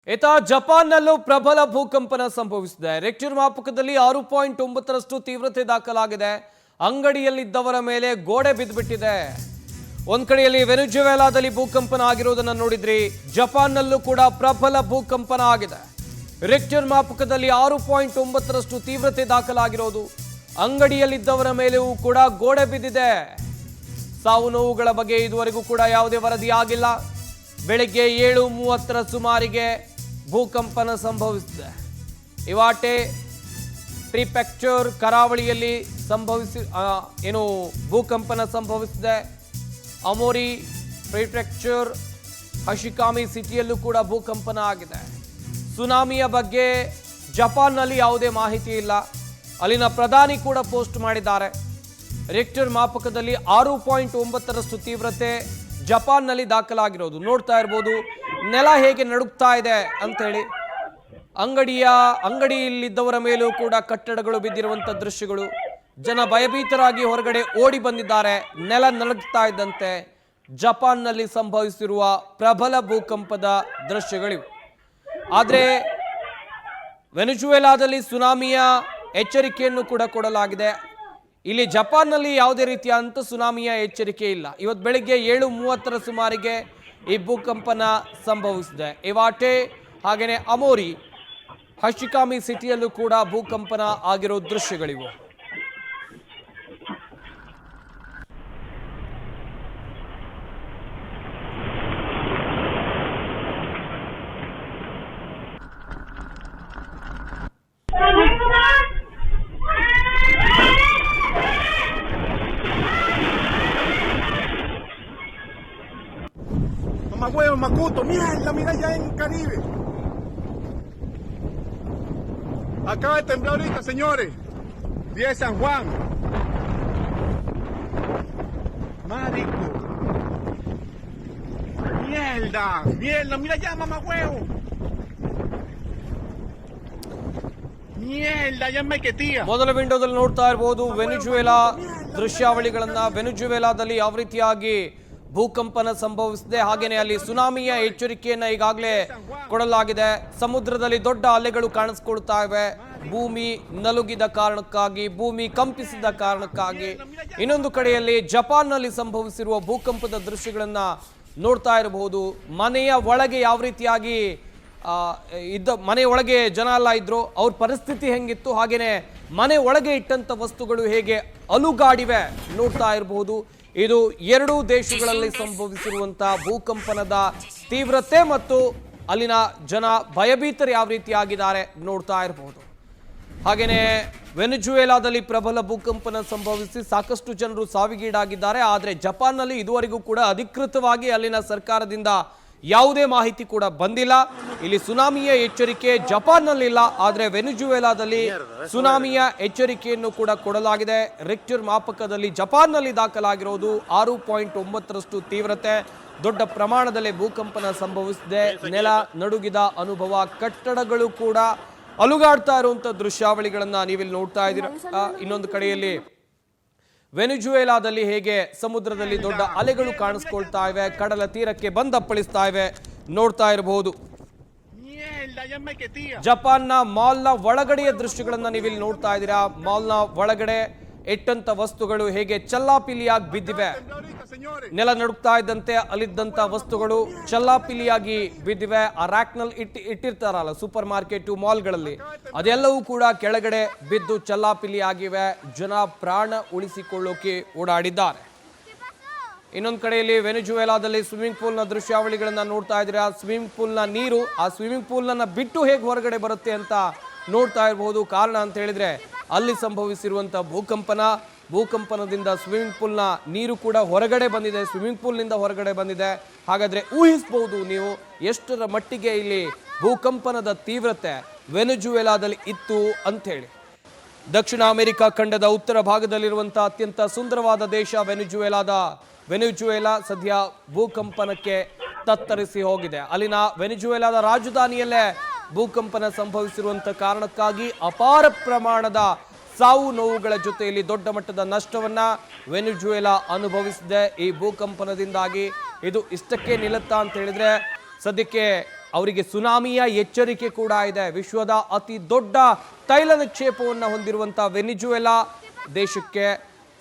ಇತ ಜಪಾನ್ನಲ್ಲೂ ಪ್ರಬಲ ಭೂಕಂಪನ ಸಂಭವಿಸಿದೆ. ರಿಕ್ಟರ್ ಮಾಪಕದಲ್ಲಿ 6.9ರಷ್ಟು ತೀವ್ರತೆ ದಾಖಲಾಗಿದೆ. ಅಂಗಡಿಯಲ್ಲಿದ್ದವರ ಮೇಲೆ ಗೋಡೆ ಬಿದ್ದುಬಿಟ್ಟಿದೆ. ಒಂದ್ ಕಡೆಯಲ್ಲಿ ವೆನೆಜುವೆಲಾದಲ್ಲಿ ಭೂಕಂಪನ ಆಗಿರೋದನ್ನ ನೋಡಿದ್ರಿ. ಜಪಾನ್ನಲ್ಲೂ ಕೂಡ ಪ್ರಬಲ ಭೂಕಂಪನ ಆಗಿದೆ. ರಿಕ್ಟರ್ ಮಾಪಕದಲ್ಲಿ 6.9ರಷ್ಟು ತೀವ್ರತೆ ದಾಖಲಾಗಿರೋದು. ಅಂಗಡಿಯಲ್ಲಿದ್ದವರ ಮೇಲೆಯೂ ಕೂಡ ಗೋಡೆ ಬಿದ್ದಿದೆ. ಸಾವು ನೋವುಗಳ ಬಗ್ಗೆ ಇದುವರೆಗೂ ಕೂಡ ಯಾವುದೇ ವರದಿ ಆಗಿಲ್ಲ. ಬೆಳಿಗ್ಗೆ 7:30ರ ಸುಮಾರಿಗೆ ಭೂಕಂಪನ ಸಂಭವಿಸಿದೆ. ಇವಾಟೆ ಪ್ರಿಫೆಕ್ಚರ್ ಕರಾವಳಿಯಲ್ಲಿ ಭೂಕಂಪನ ಸಂಭವಿಸಿದೆ. ಅಮೋರಿ ಪ್ರಿಫೆಕ್ಚರ್ ಹಶಿಕಾಮಿ ಸಿಟಿಯಲ್ಲೂ ಕೂಡ ಭೂಕಂಪನ ಆಗಿದೆ. ಸುನಾಮಿಯ ಬಗ್ಗೆ ಜಪಾನ್ನಲ್ಲಿ ಯಾವುದೇ ಮಾಹಿತಿ ಇಲ್ಲ. ಅಲ್ಲಿನ ಪ್ರಧಾನಿ ಕೂಡ ಪೋಸ್ಟ್ ಮಾಡಿದ್ದಾರೆ. ರಿಕ್ಟರ್ ಮಾಪಕದಲ್ಲಿ 6.9ರಷ್ಟು ತೀವ್ರತೆ ಜಪಾನ್ನಲ್ಲಿ ದಾಖಲಾಗಿರೋದು ನೋಡ್ತಾ ಇರಬಹುದು. ನೆಲ ಹೇಗೆ ನಡುಗ್ತಾ ಇದೆ ಅಂತ ಹೇಳಿ. ಅಂಗಡಿಯಲ್ಲಿದ್ದವರ ಮೇಲೂ ಕೂಡ ಕಟ್ಟಡಗಳು ಬಿದ್ದಿರುವಂತ ದೃಶ್ಯಗಳು. ಜನ ಭಯಭೀತರಾಗಿ ಹೊರಗಡೆ ಓಡಿ ಬಂದಿದ್ದಾರೆ. ನೆಲ ನಡುಗ್ತಾ ಇದ್ದಂತೆ ಜಪಾನ್ನಲ್ಲಿ ಸಂಭವಿಸಿರುವ ಪ್ರಬಲ ಭೂಕಂಪದ ದೃಶ್ಯಗಳಿವು. ಆದರೆ ವೆನೆಜುವೆಲಾದಲ್ಲಿ ಸುನಾಮಿಯ ಎಚ್ಚರಿಕೆಯನ್ನು ಕೂಡ ಕೊಡಲಾಗಿದೆ. ಇಲ್ಲಿ ಜಪಾನ್ನಲ್ಲಿ ಯಾವುದೇ ರೀತಿಯ ಸುನಾಮಿಯ ಎಚ್ಚರಿಕೆ ಇಲ್ಲ. ಇವತ್ತು ಬೆಳಿಗ್ಗೆ 7:30ರ ಸುಮಾರಿಗೆ ಈ ಭೂಕಂಪನ ಸಂಭವಿಸಿದೆ. ಇವಾಟೆ ಹಾಗೆಯೇ ಅಮೋರಿ ಹಶಿಕಾಮಿ ಸಿಟಿಯಲ್ಲೂ ಕೂಡ ಭೂಕಂಪನ ಆಗಿರೋ ದೃಶ್ಯಗಳಿವು. Huevo, Macuto, mierda, mira ya en Caribe. Acaba de temblar ahorita, señores. Vía de San Juan. Marico. Mierda, mira ya, mamá huevo. Mierda, ya me quetía. ಮೊದಲ ವಿಂಡೋದಲ್ಲಿ ನೋಡ್ತಾ ಇರಬಹುದು ವೆನೆಜುವೆಲಾ ದೃಶ್ಯಾವಳಿಗಳನ್ನ. ವೆನೆಜುವೆಲಾದಲ್ಲಿ ಯಾವ ರೀತಿಯಾಗಿ ಭೂಕಂಪನ ಸಂಭವಿಸಿದೆ, ಹಾಗೇನೆ ಅಲ್ಲಿ ಸುನಾಮಿಯ ಎಚ್ಚರಿಕೆಯನ್ನ ಈಗಾಗಲೇ ಕೊಡಲಾಗಿದೆ. ಸಮುದ್ರದಲ್ಲಿ ದೊಡ್ಡ ಅಲೆಗಳು ಕಾಣಿಸ್ಕೊಳ್ತಾ ಇವೆ. ಭೂಮಿ ನಲುಗಿದ ಕಾರಣಕ್ಕಾಗಿ, ಭೂಮಿ ಕಂಪಿಸಿದ ಕಾರಣಕ್ಕಾಗಿ. ಇನ್ನೊಂದು ಕಡೆಯಲ್ಲಿ ಜಪಾನ್ನಲ್ಲಿ ಸಂಭವಿಸಿರುವ ಭೂಕಂಪದ ದೃಶ್ಯಗಳನ್ನ ನೋಡ್ತಾ ಇರಬಹುದು. ಮನೆಯ ಒಳಗೆ ಯಾವ ರೀತಿಯಾಗಿ ಮನೆ ಒಳಗೆ ಜನ ಎಲ್ಲ ಇದ್ರು, ಅವ್ರ ಪರಿಸ್ಥಿತಿ ಹೆಂಗಿತ್ತು, ಹಾಗೇನೆ ಮನೆ ಒಳಗೆ ಇಟ್ಟಂತ ವಸ್ತುಗಳು ಹೇಗೆ ಅಲುಗಾಡಿವೆ ನೋಡ್ತಾ ಇರಬಹುದು. ಇದು ಎರಡೂ ದೇಶಗಳಲ್ಲಿ ಸಂಭವಿಸಿರುವಂತಹ ಭೂಕಂಪನದ ತೀವ್ರತೆ ಮತ್ತು ಅಲ್ಲಿನ ಜನ ಭಯಭೀತರು ಯಾವ ರೀತಿಯಾಗಿದ್ದಾರೆ ನೋಡ್ತಾ ಇರಬಹುದು. ಹಾಗೇನೆ ವೆನೆಜುವೆಲಾದಲ್ಲಿ ಪ್ರಬಲ ಭೂಕಂಪನ ಸಂಭವಿಸಿ ಸಾಕಷ್ಟು ಜನರು ಸಾವಿಗೀಡಾಗಿದ್ದಾರೆ. ಆದರೆ ಜಪಾನ್ನಲ್ಲಿ ಇದುವರೆಗೂ ಕೂಡ ಅಧಿಕೃತವಾಗಿ ಅಲ್ಲಿನ ಸರ್ಕಾರದಿಂದ ಯಾವುದೇ ಮಾಹಿತಿ ಕೂಡ ಬಂದಿಲ್ಲ. ಇಲ್ಲಿ ಸುನಾಮಿಯ ಎಚ್ಚರಿಕೆ ಜಪಾನ್ನಲ್ಲಿಲ್ಲ, ಆದರೆ ವೆನೆಜುವೆಲಾದಲ್ಲಿ ಸುನಾಮಿಯ ಎಚ್ಚರಿಕೆಯನ್ನು ಕೂಡ ಕೊಡಲಾಗಿದೆ. ರಿಕ್ಟರ್ ಮಾಪಕದಲ್ಲಿ ಜಪಾನ್ನಲ್ಲಿ ದಾಖಲಾಗಿರೋದು 6.9ರಷ್ಟು ತೀವ್ರತೆ. ದೊಡ್ಡ ಪ್ರಮಾಣದಲ್ಲಿ ಭೂಕಂಪನ ಸಂಭವಿಸಿದೆ. ನೆಲ ನಡುಗಿದ ಅನುಭವ, ಕಟ್ಟಡಗಳು ಕೂಡ ಅಲುಗಾಡ್ತಾ ಇರುವಂತ ದೃಶ್ಯಾವಳಿಗಳನ್ನ ನೀವಿಲ್ಲಿ ನೋಡ್ತಾ ಇದ್ದೀರಾ. ಇನ್ನೊಂದು ಕಡೆಯಲ್ಲಿ ವೆನೆಜುವೆಲಾದಲ್ಲಿ ಹೇಗೆ ಸಮುದ್ರದಲ್ಲಿ ದೊಡ್ಡ ಅಲೆಗಳು ಕಾಣಿಸ್ಕೊಳ್ತಾ ಇವೆ, ಕಡಲ ತೀರಕ್ಕೆ ಬಂದಪ್ಪಳಿಸ್ತಾ ಇವೆ ನೋಡ್ತಾ ಇರಬಹುದು. ಜಪಾನ್ನ ಮಾಲ್ನ ಒಳಗಡೆಯ ದೃಶ್ಯಗಳನ್ನ ನೀವಿಲ್ಲಿ ನೋಡ್ತಾ ಇದ್ದೀರಾ. ಮಾಲ್ನ ಒಳಗಡೆ ಇಟ್ಟಂತ ವಸ್ತುಗಳು ಹೇಗೆ ಚಲ್ಲಾಪಿಲಿಯಾಗಿ ಬಿದ್ದಿವೆ. ನೆಲ ನಡುಗ್ತಾ ಇದ್ದಂತೆ ಅಲ್ಲಿದ್ದಂತ ವಸ್ತುಗಳು ಚಲ್ಲಾಪಿಲಿಯಾಗಿ ಬಿದ್ದಿವೆ. ಆ ರ್ಯಾಕ್ನಲ್ಲಿ ಇಟ್ಟಿರ್ತಾರಲ್ಲ ಸೂಪರ್ ಮಾರ್ಕೆಟ್ ಮಾಲ್ಗಳಲ್ಲಿ, ಅದೆಲ್ಲವೂ ಕೂಡ ಕೆಳಗಡೆ ಬಿದ್ದು ಚಲ್ಲಾಪಿಲಿ ಆಗಿವೆ. ಜನ ಪ್ರಾಣ ಉಳಿಸಿಕೊಳ್ಳೋಕೆ ಓಡಾಡಿದ್ದಾರೆ. ಇನ್ನೊಂದು ಕಡೆಯಲ್ಲಿ ವೆನೆಜುವೆಲಾದಲ್ಲಿ ಸ್ವಿಮ್ಮಿಂಗ್ ಪೂಲ್ನ ದೃಶ್ಯಾವಳಿಗಳನ್ನ ನೋಡ್ತಾ ಇದ್ದೀರಾ. ಸ್ವಿಮ್ಮಿಂಗ್ ಪೂಲ್ನ ನೀರು ಆ ಸ್ವಿಮ್ಮಿಂಗ್ ಪೂಲ್ನ ಬಿಟ್ಟು ಹೇಗೆ ಹೊರಗಡೆ ಬರುತ್ತೆ ಅಂತ ನೋಡ್ತಾ ಇರಬಹುದು. ಕಾರಣ ಅಂತ ಹೇಳಿದ್ರೆ ಅಲ್ಲಿ ಸಂಭವಿಸಿರುವಂತಹ ಭೂಕಂಪನದಿಂದ ಸ್ವಿಮ್ಮಿಂಗ್ ಪೂಲ್ನ ನೀರು ಕೂಡ ಹೊರಗಡೆ ಬಂದಿದೆ. ಸ್ವಿಮ್ಮಿಂಗ್ ಪೂಲ್ನಿಂದ ಹೊರಗಡೆ ಬಂದಿದೆ. ಹಾಗಾದ್ರೆ ಊಹಿಸಬಹುದು ನೀವು ಎಷ್ಟರ ಮಟ್ಟಿಗೆ ಇಲ್ಲಿ ಭೂಕಂಪನದ ತೀವ್ರತೆ ವೆನೆಜುವೆಲಾದಲ್ಲಿ ಇತ್ತು ಅಂತ ಹೇಳಿ. ದಕ್ಷಿಣ ಅಮೆರಿಕ ಖಂಡದ ಉತ್ತರ ಭಾಗದಲ್ಲಿರುವಂತಹ ಅತ್ಯಂತ ಸುಂದರವಾದ ದೇಶ ವೆನೆಜುವೆಲಾ ಸದ್ಯ ಭೂಕಂಪನಕ್ಕೆ ತತ್ತರಿಸಿ ಹೋಗಿದೆ. ಅಲ್ಲಿನ ವೆನೆಜುವೆಲಾದ ರಾಜಧಾನಿಯಲ್ಲೇ ಭೂಕಂಪನ ಸಂಭವಿಸಿರುವಂತ ಕಾರಣಕ್ಕಾಗಿ ಅಪಾರ ಪ್ರಮಾಣದ ಸಾವು ನೋವುಗಳ ಜೊತೆಯಲ್ಲಿ ದೊಡ್ಡ ಮಟ್ಟದ ನಷ್ಟವನ್ನ ವೆನೆಜುವೆಲಾ ಅನುಭವಿಸಿದೆ ಈ ಭೂಕಂಪನದಿಂದಾಗಿ. ಇದು ಇಷ್ಟಕ್ಕೆ ನಿಲ್ಲುತ್ತಾ ಅಂತ ಹೇಳಿದ್ರೆ ಸದ್ಯಕ್ಕೆ ಅವರಿಗೆ ಸುನಾಮಿಯ ಎಚ್ಚರಿಕೆ ಕೂಡ ಇದೆ. ವಿಶ್ವದ ಅತಿ ದೊಡ್ಡ ತೈಲ ನಿಕ್ಷೇಪವನ್ನು ಹೊಂದಿರುವಂಥ ವೆನಿಜುವೆಲಾ ದೇಶಕ್ಕೆ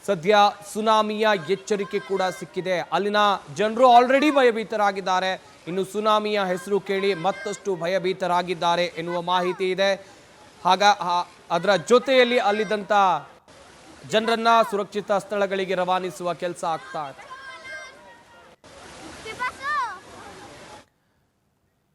ಸದ್ಯ ಸುನಾಮಿಯ ಎಚ್ಚರಿಕೆ ಕೂಡ ಸಿಕ್ಕಿದೆ. ಅಲ್ಲಿನ ಜನರು ಆಲ್ರೆಡಿ ಭಯಭೀತರಾಗಿದ್ದಾರೆ. ಇನ್ನು ಸುನಾಮಿಯ ಹೆಸರು ಕೇಳಿ ಮತ್ತಷ್ಟು ಭಯಭೀತರಾಗಿದ್ದಾರೆ ಎನ್ನುವ ಮಾಹಿತಿ ಇದೆ. ಅದರ ಜೊತೆಯಲ್ಲಿ ಅಲ್ಲಿದ್ದಂಥ ಜನರನ್ನ ಸುರಕ್ಷಿತ ಸ್ಥಳಗಳಿಗೆ ರವಾನಿಸುವ ಕೆಲಸ ಆಗ್ತಾ ಇದೆ.